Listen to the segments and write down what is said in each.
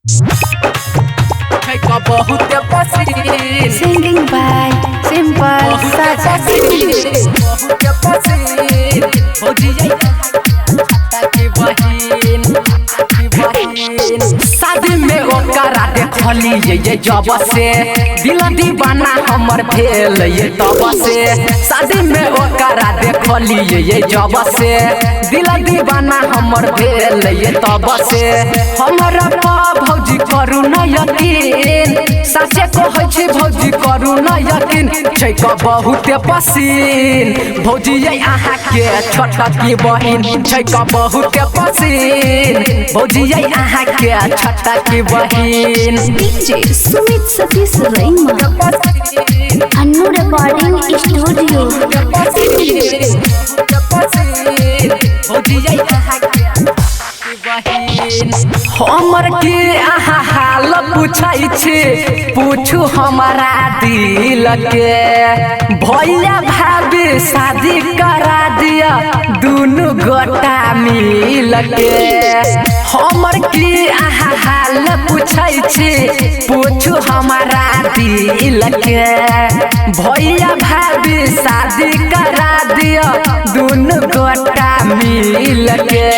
बहुत पसंद Singing by Simple Saja. बहुत पसंद हो जिया की बहिन शादी में ओकरा देखली ये जब से दिल दीवाना हमर भेल ये तब से शादी में ओकरा देखली ये जब से दिल दीवाना हमर भेल ये तब से हमर भौजी करू न यकीन साचे कहै छै भौजी करू न यकीन छै क बहुत पसीन भौजी ये अहाँ के छोटा की बहिन छै क बहुत पसीन भौजी ये अहाँ के छोटा की बहिन DJ Sumit Satish Raima. Annu Recording Studio. भौजी ये अहाँ के हमर के अहाँ हाल पूछै छी पूछू हमारा दिल के भैया भाभी शादी करा दिया दुनु गोटा मिल के हमर के अहाँ हाल पूछै छी पूछू हमारा दिल के भैया भाभी शादी करा दिया दुनु गोटा मिल के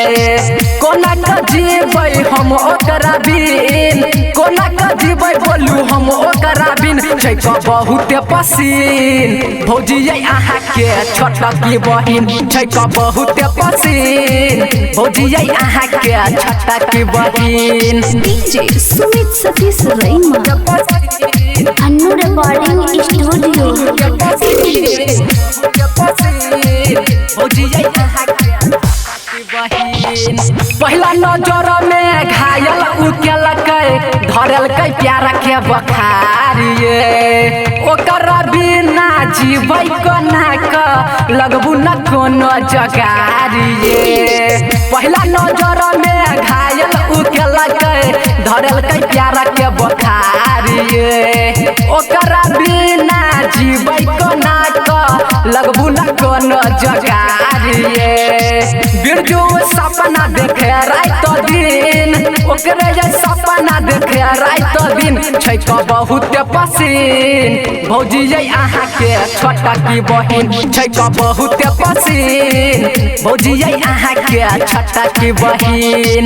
कोना जीबै हम ओकरा बिन कोना जीबै बोलू हम ओकरा बिन छै क बहुत पसीन भौजी ये अहाँ के छोटा की बहिन छै क बहुत पसीन भौजी ये अहाँ के छोटा की बहिन DJ Sumit Satish Raima. Annu Recording Studio. भौजी ये अहाँ के पहला नजर में घायल उकेलकै धरलकै प्यार के बखारिए ओकरा बिना जीबै कोना क लगबू न कोनो जगारिए पहला नजर में घायल उकेलकै धरलकै प्यार के बखारिए ओकरा बिना जीबै कोना क लगबू न कोनो जगारिए बिरजू सपना देखे रात दिन ओकरे जे सपना देखे रात दिन छै क बहुत पसीन भौजी ये अहाँ के छोटा की बहिन छै क बहुत पसीन भौजी ये अहाँ के छोटा की बहिन